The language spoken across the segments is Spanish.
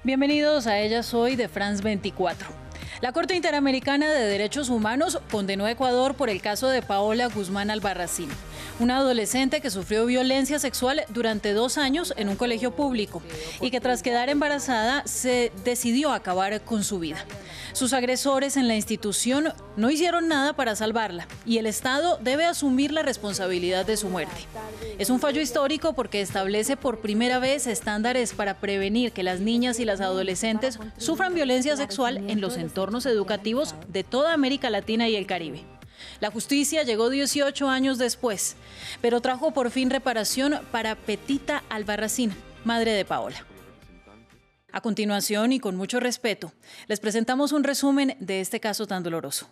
Bienvenidos a Ella Soy de France 24. La Corte Interamericana de Derechos Humanos condenó a Ecuador por el caso de Paola Guzmán Albarracín, una adolescente que sufrió violencia sexual durante 2 años en un colegio público y que tras quedar embarazada se decidió acabar con su vida. Sus agresores en la institución no hicieron nada para salvarla y el Estado debe asumir la responsabilidad de su muerte. Es un fallo histórico porque establece por primera vez estándares para prevenir que las niñas y las adolescentes sufran violencia sexual en los entornos educativos de toda América Latina y el Caribe. La justicia llegó 18 años después, pero trajo por fin reparación para Petita Albarracín, madre de Paola. A continuación, y con mucho respeto, les presentamos un resumen de este caso tan doloroso.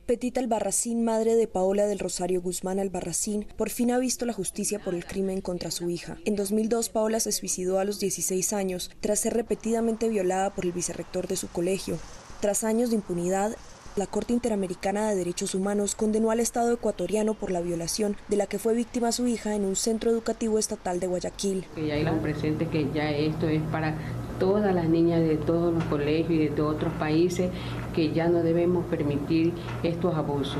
Petita Albarracín, madre de Paola del Rosario Guzmán Albarracín, por fin ha visto la justicia por el crimen contra su hija. En 2002, Paola se suicidó a los 16 años, tras ser repetidamente violada por el vicerrector de su colegio. Tras años de impunidad, la Corte Interamericana de Derechos Humanos condenó al Estado ecuatoriano por la violación de la que fue víctima su hija en un centro educativo estatal de Guayaquil. Que ya hay un presente que ya esto es para todas las niñas de todos los colegios y de otros países, que ya no debemos permitir estos abusos.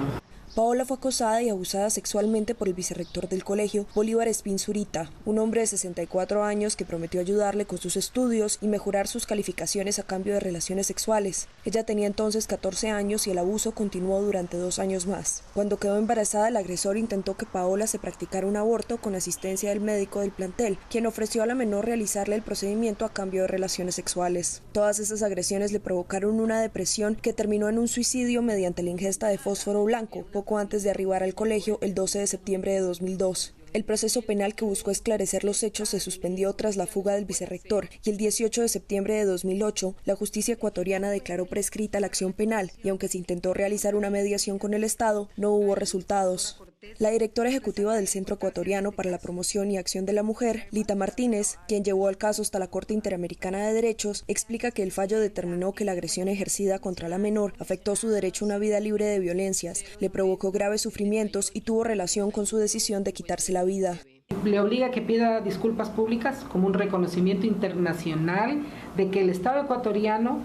Paola fue acosada y abusada sexualmente por el vicerrector del colegio, Bolívar Espín Zurita, un hombre de 64 años que prometió ayudarle con sus estudios y mejorar sus calificaciones a cambio de relaciones sexuales. Ella tenía entonces 14 años y el abuso continuó durante 2 años más. Cuando quedó embarazada, el agresor intentó que Paola se practicara un aborto con asistencia del médico del plantel, quien ofreció a la menor realizarle el procedimiento a cambio de relaciones sexuales. Todas esas agresiones le provocaron una depresión que terminó en un suicidio mediante la ingesta de fósforo blanco, poco antes de arribar al colegio el 12 de septiembre de 2002. El proceso penal que buscó esclarecer los hechos se suspendió tras la fuga del vicerrector y el 18 de septiembre de 2008 la justicia ecuatoriana declaró prescrita la acción penal y aunque se intentó realizar una mediación con el Estado, no hubo resultados. La directora ejecutiva del Centro Ecuatoriano para la Promoción y Acción de la Mujer, Lita Martínez, quien llevó el caso hasta la Corte Interamericana de Derechos, explica que el fallo determinó que la agresión ejercida contra la menor afectó su derecho a una vida libre de violencias, le provocó graves sufrimientos y tuvo relación con su decisión de quitarse la vida. Le obliga a que pida disculpas públicas como un reconocimiento internacional de que el Estado ecuatoriano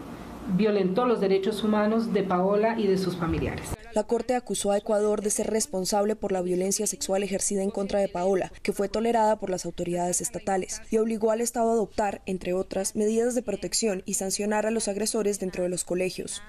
violentó los derechos humanos de Paola y de sus familiares. La Corte acusó a Ecuador de ser responsable por la violencia sexual ejercida en contra de Paola, que fue tolerada por las autoridades estatales, y obligó al Estado a adoptar, entre otras, medidas de protección y sancionar a los agresores dentro de los colegios.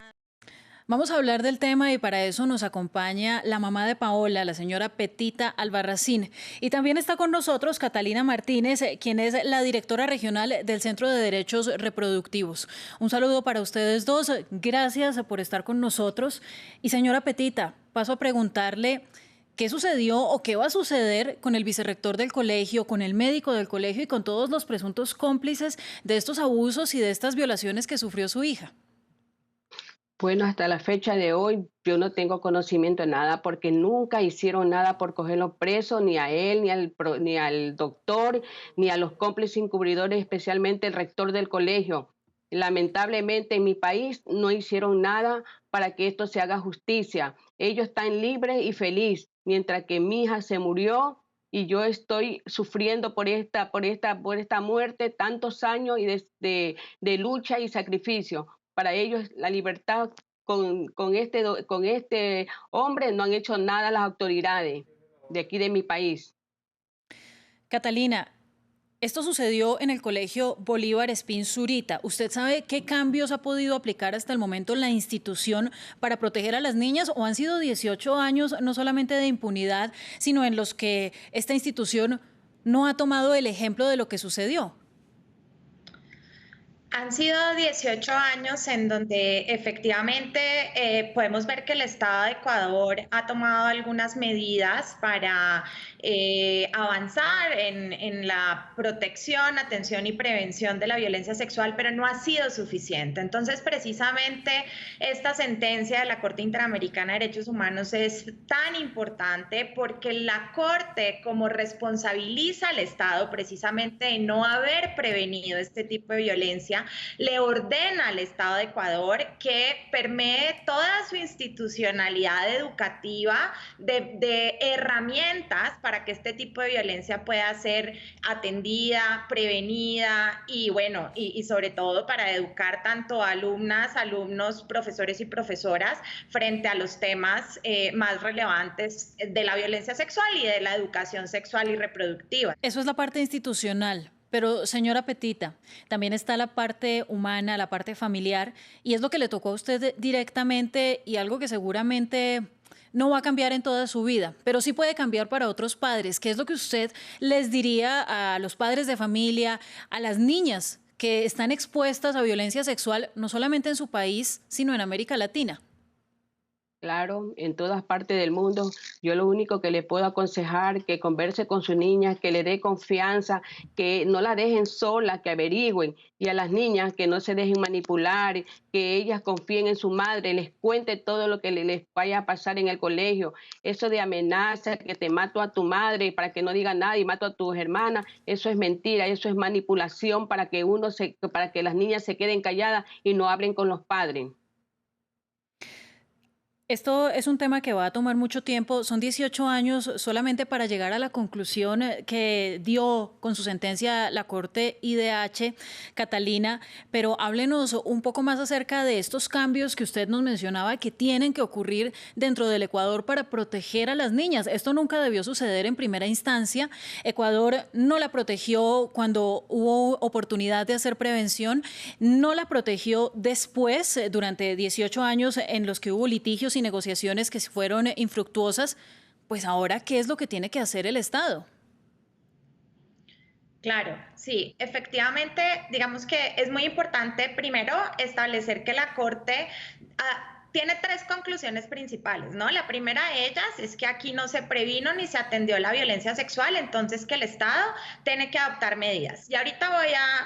Vamos a hablar del tema y para eso nos acompaña la mamá de Paola, la señora Petita Albarracín. Y también está con nosotros Catalina Martínez, quien es la directora regional del Centro de Derechos Reproductivos. Un saludo para ustedes dos. Gracias por estar con nosotros. Y señora Petita, paso a preguntarle qué sucedió o qué va a suceder con el vicerrector del colegio, con el médico del colegio y con todos los presuntos cómplices de estos abusos y de estas violaciones que sufrió su hija. Bueno, hasta la fecha de hoy yo no tengo conocimiento de nada porque nunca hicieron nada por cogerlo preso, ni a él, ni al doctor, ni a los cómplices encubridores, especialmente el rector del colegio. Lamentablemente en mi país no hicieron nada para que esto se haga justicia. Ellos están libres y felices, mientras que mi hija se murió y yo estoy sufriendo por esta muerte, tantos años y de lucha y sacrificio. Para ellos la libertad con este hombre no han hecho nada las autoridades de aquí de mi país. Catalina, esto sucedió en el colegio Bolívar Espín Zurita. ¿Usted sabe qué cambios ha podido aplicar hasta el momento la institución para proteger a las niñas o han sido 18 años no solamente de impunidad, sino en los que esta institución no ha tomado el ejemplo de lo que sucedió? Han sido 18 años en donde efectivamente podemos ver que el Estado de Ecuador ha tomado algunas medidas para avanzar en la protección, atención y prevención de la violencia sexual, pero no ha sido suficiente. Entonces, precisamente esta sentencia de la Corte Interamericana de Derechos Humanos es tan importante porque la Corte, como responsabiliza al Estado precisamente de no haber prevenido este tipo de violencia, Colombia, le ordena al Estado de Ecuador que permee toda su institucionalidad educativa de herramientas para que este tipo de violencia pueda ser atendida, prevenida y bueno, y sobre todo para educar tanto a alumnas, alumnos, profesores y profesoras frente a los temas más relevantes de la violencia sexual y de la educación sexual y reproductiva. Eso es la parte institucional. Pero, señora Petita, también está la parte humana, la parte familiar, y es lo que le tocó a usted directamente y algo que seguramente no va a cambiar en toda su vida, pero sí puede cambiar para otros padres. ¿Qué es lo que usted les diría a los padres de familia, a las niñas que están expuestas a violencia sexual, no solamente en su país, sino en América Latina? Claro, en todas partes del mundo. Yo lo único que le puedo aconsejar, que converse con su niña, que le dé confianza, que no la dejen sola, que averigüen. Y a las niñas que no se dejen manipular, que ellas confíen en su madre, les cuente todo lo que les vaya a pasar en el colegio. Eso de amenaza, que te mato a tu madre para que no diga nada y mato a tus hermanas, eso es mentira, eso es manipulación para que para que las niñas se queden calladas y no hablen con los padres. Esto es un tema que va a tomar mucho tiempo. Son 18 años solamente para llegar a la conclusión que dio con su sentencia la Corte IDH, Catalina. Pero háblenos un poco más acerca de estos cambios que usted nos mencionaba que tienen que ocurrir dentro del Ecuador para proteger a las niñas. Esto nunca debió suceder en primera instancia. Ecuador no la protegió cuando hubo oportunidad de hacer prevención, no la protegió después, durante 18 años en los que hubo litigios y negociaciones que fueron infructuosas. Pues ahora, ¿qué es lo que tiene que hacer el Estado? Claro, sí, efectivamente, digamos que es muy importante primero establecer que la Corte tiene tres conclusiones principales, ¿no? La primera de ellas es que aquí no se previno ni se atendió la violencia sexual, entonces que el Estado tiene que adoptar medidas. Y ahorita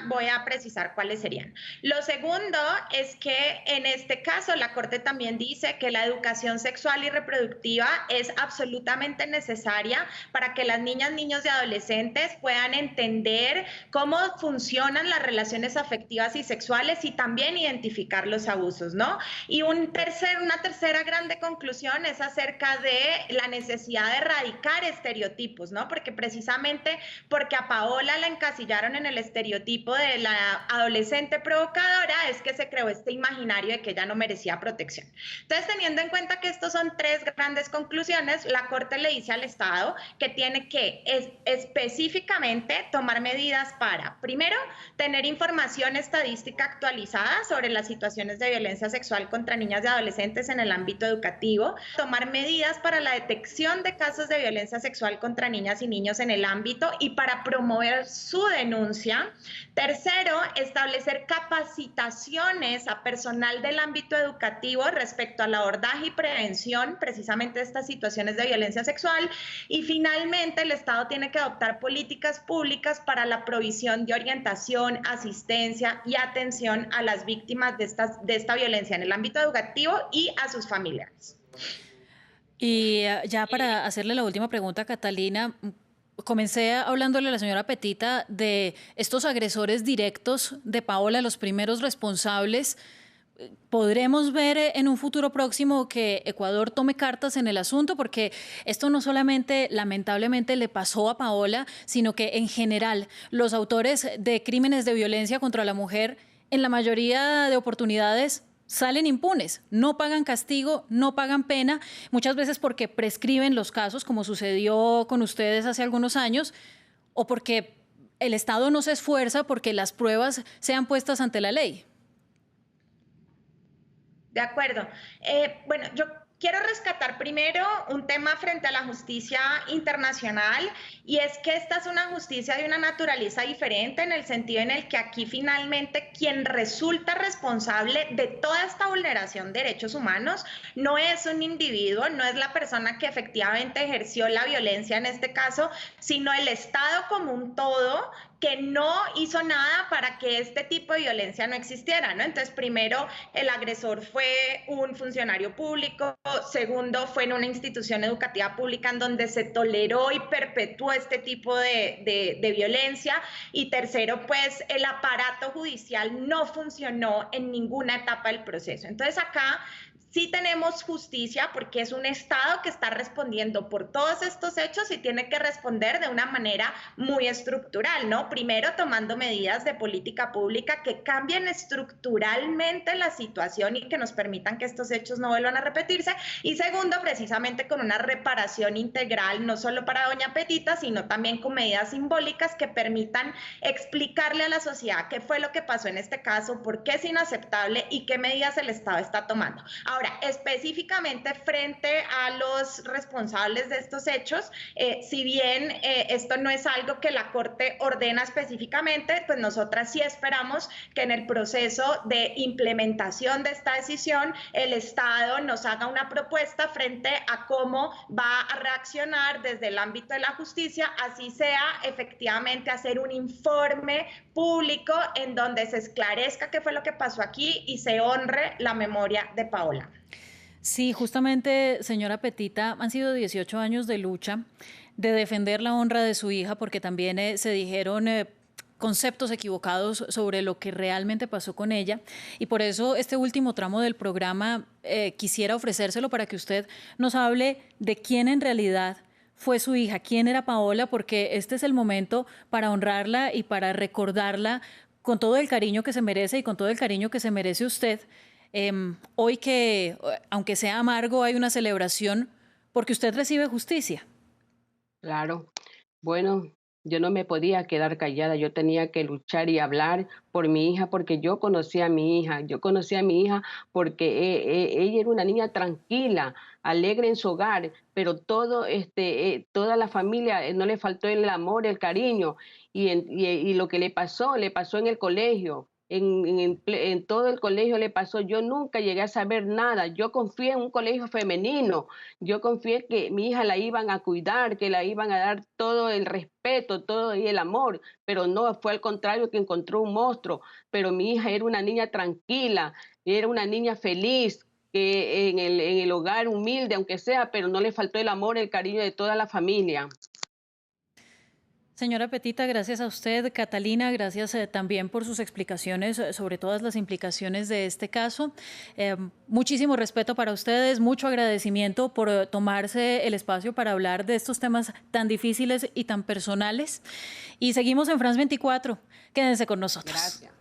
voy a precisar cuáles serían. Lo segundo es que en este caso la Corte también dice que la educación sexual y reproductiva es absolutamente necesaria para que las niñas, niños y adolescentes puedan entender cómo funcionan las relaciones afectivas y sexuales y también identificar los abusos, ¿no? Y una tercera grande conclusión es acerca de la necesidad de erradicar estereotipos, ¿no? Porque precisamente porque a Paola la encasillaron en el estereotipo de la adolescente provocadora es que se creó este imaginario de que ella no merecía protección. Entonces, teniendo en cuenta que estos son tres grandes conclusiones, la Corte le dice al Estado que tiene que específicamente tomar medidas para, primero, tener información estadística actualizada sobre las situaciones de violencia sexual contra niñas y adolescentes en el ámbito educativo, tomar medidas para la detección de casos de violencia sexual contra niñas y niños en el ámbito y para promover su denuncia. Tercero, establecer capacitaciones a personal del ámbito educativo respecto al abordaje y prevención precisamente de estas situaciones de violencia sexual. Y finalmente, el Estado tiene que adoptar políticas públicas para la provisión de orientación, asistencia y atención a las víctimas de esta violencia en el ámbito educativo y a sus familiares. Y ya para hacerle la última pregunta, Catalina, comencé hablándole a la señora Petita de estos agresores directos de Paola, los primeros responsables. ¿Podremos ver en un futuro próximo que Ecuador tome cartas en el asunto? Porque esto no solamente lamentablemente le pasó a Paola, sino que en general los autores de crímenes de violencia contra la mujer en la mayoría de oportunidades salen impunes, no pagan castigo, no pagan pena, muchas veces porque prescriben los casos, como sucedió con ustedes hace algunos años, o porque el Estado no se esfuerza porque las pruebas sean puestas ante la ley. De acuerdo. Bueno, yo quiero rescatar primero un tema frente a la justicia internacional y es que esta es una justicia de una naturaleza diferente en el sentido en el que aquí finalmente quien resulta responsable de toda esta vulneración de derechos humanos no es un individuo, no es la persona que efectivamente ejerció la violencia en este caso, sino el Estado como un todo que no hizo nada para que este tipo de violencia no existiera, ¿no? Entonces, primero, el agresor fue un funcionario público, segundo, fue en una institución educativa pública en donde se toleró y perpetuó este tipo de violencia, y tercero, pues el aparato judicial no funcionó en ninguna etapa del proceso. Entonces, acá sí tenemos justicia porque es un Estado que está respondiendo por todos estos hechos y tiene que responder de una manera muy estructural, ¿no? Primero, tomando medidas de política pública que cambien estructuralmente la situación y que nos permitan que estos hechos no vuelvan a repetirse. Y segundo, precisamente con una reparación integral, no solo para doña Petita, sino también con medidas simbólicas que permitan explicarle a la sociedad qué fue lo que pasó en este caso, por qué es inaceptable y qué medidas el Estado está tomando. Ahora, específicamente frente a los responsables de estos hechos, si bien esto no es algo que la Corte ordena específicamente, pues nosotras sí esperamos que en el proceso de implementación de esta decisión el Estado nos haga una propuesta frente a cómo va a reaccionar desde el ámbito de la justicia, así sea efectivamente hacer un informe público en donde se esclarezca qué fue lo que pasó aquí y se honre la memoria de Paola. Sí, justamente, señora Petita, han sido 18 años de lucha, de defender la honra de su hija, porque también se dijeron conceptos equivocados sobre lo que realmente pasó con ella. Y por eso este último tramo del programa quisiera ofrecérselo para que usted nos hable de quién en realidad fue su hija, quién era Paola, porque este es el momento para honrarla y para recordarla con todo el cariño que se merece y con todo el cariño que se merece usted. Hoy que, aunque sea amargo, hay una celebración porque usted recibe justicia. Claro. Bueno, yo no me podía quedar callada, yo tenía que luchar y hablar por mi hija, porque yo conocí a mi hija, porque ella era una niña tranquila, alegre en su hogar, pero toda la familia no le faltó el amor, el cariño, y lo que le pasó en el colegio. En todo el colegio le pasó, yo nunca llegué a saber nada, yo confié en un colegio femenino, yo confié que mi hija la iban a cuidar, que la iban a dar todo el respeto, todo y el amor, pero no, fue al contrario, que encontró un monstruo. Pero mi hija era una niña tranquila, era una niña feliz, que en el hogar humilde, aunque sea, pero no le faltó el amor, el cariño de toda la familia. Señora Petita, gracias a usted. Catalina, gracias también por sus explicaciones sobre todas las implicaciones de este caso. Muchísimo respeto para ustedes, mucho agradecimiento por tomarse el espacio para hablar de estos temas tan difíciles y tan personales. Y seguimos en France 24. Quédense con nosotros. Gracias.